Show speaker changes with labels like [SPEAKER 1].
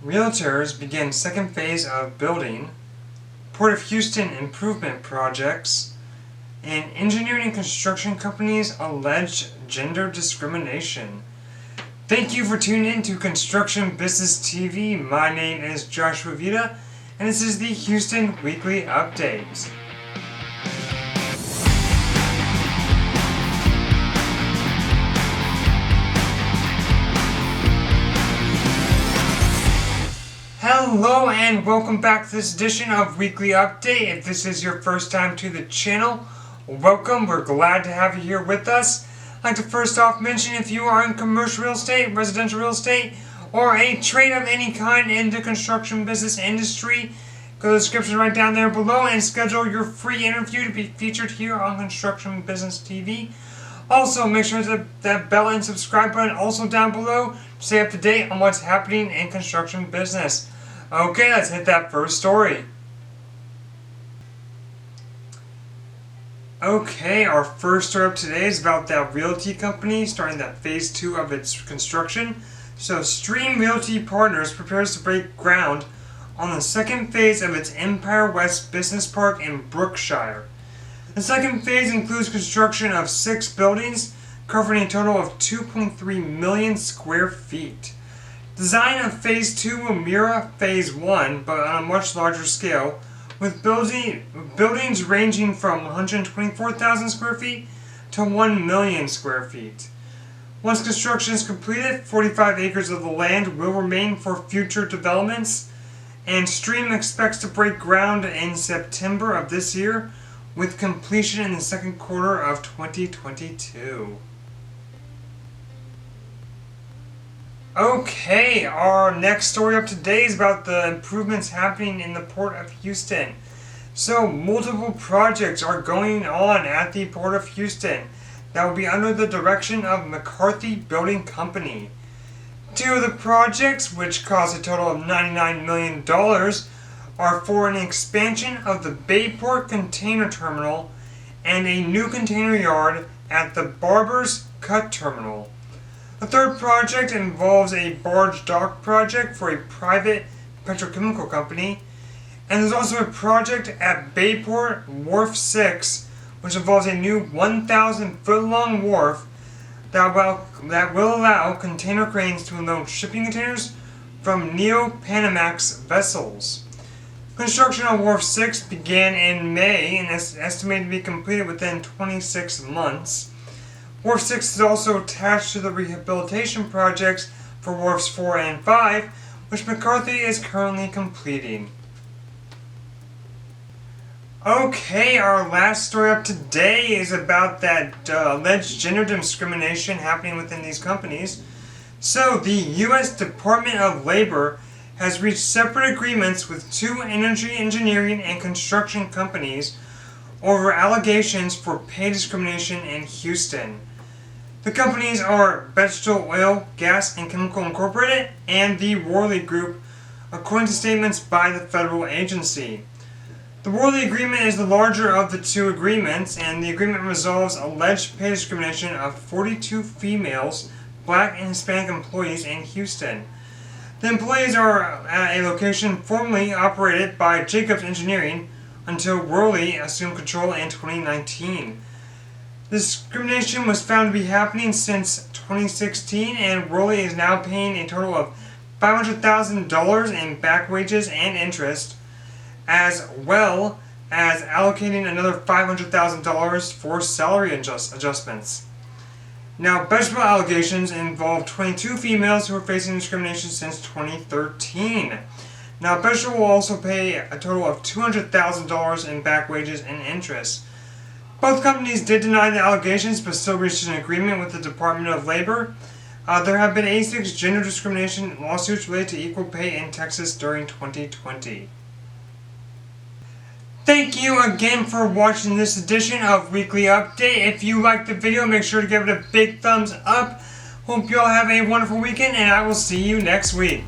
[SPEAKER 1] Realtors begin second phase of building, Port of Houston improvement projects, and engineering and construction companies allege gender discrimination. Thank you for tuning in to Construction Business TV. My name is Joshua Vita, and this is the Houston Weekly Update. Hello and welcome back to this edition of Weekly Update. If this is your first time to the channel, welcome. We're glad to have you here with us. I'd like to first off mention if you are in commercial real estate, residential real estate, or a trade of any kind in the construction business industry, go to the description right down there below and schedule your free interview to be featured here on Construction Business TV. Also, make sure to hit that bell and subscribe button also down below to stay up to date on what's happening in construction business. Okay, let's hit that first story. Okay, our first story up today is about that Realty Company starting that phase 2 of its construction. So, Stream Realty Partners prepares to break ground on the second phase of its Empire West Business Park in Brookshire. The second phase includes construction of 6 buildings covering a total of 2.3 million square feet. Design of Phase 2 will mirror Phase 1, but on a much larger scale, with buildings ranging from 124,000 square feet to 1 million square feet. Once construction is completed, 45 acres of the land will remain for future developments, and Stream expects to break ground in September of this year, with completion in the second quarter of 2022. Okay, our next story up today is about the improvements happening in the Port of Houston. So, multiple projects are going on at the Port of Houston that will be under the direction of McCarthy Building Company. 2 of the projects, which cost a total of $99 million, are for an expansion of the Bayport Container Terminal and a new container yard at the Barbers Cut Terminal. The third project involves a barge dock project for a private petrochemical company, and there's also a project at Bayport Wharf 6, which involves a new 1,000-foot-long wharf that will allow container cranes to unload shipping containers from Neo-Panamax vessels. Construction on Wharf 6 began in May and is estimated to be completed within 26 months. Wharf 6 is also attached to the rehabilitation projects for Wharfs 4 and 5, which McCarthy is currently completing. Okay, our last story up today is about that alleged gender discrimination happening within these companies. So, the U.S. Department of Labor has reached separate agreements with 2 energy engineering and construction companies over allegations for pay discrimination in Houston. The companies are Bechtel Oil, Gas and Chemical Incorporated and the Worley Group, according to statements by the federal agency. The Worley Agreement is the larger of the 2 agreements, and the agreement resolves alleged pay discrimination of 42 females, Black and Hispanic employees in Houston. The employees are at a location formerly operated by Jacobs Engineering until Worley assumed control in 2019. Discrimination was found to be happening since 2016, and Worley is now paying a total of $500,000 in back wages and interest, as well as allocating another $500,000 for salary adjustments. Now, Bechtel allegations involve 22 females who are facing discrimination since 2013. Now, Bechtel will also pay a total of $200,000 in back wages and interest. Both companies did deny the allegations, but still reached an agreement with the Department of Labor. There have been 86 gender discrimination lawsuits related to equal pay in Texas during 2020. Thank you again for watching this edition of Weekly Update. If you liked the video, make sure to give it a big thumbs up. Hope you all have a wonderful weekend, and I will see you next week.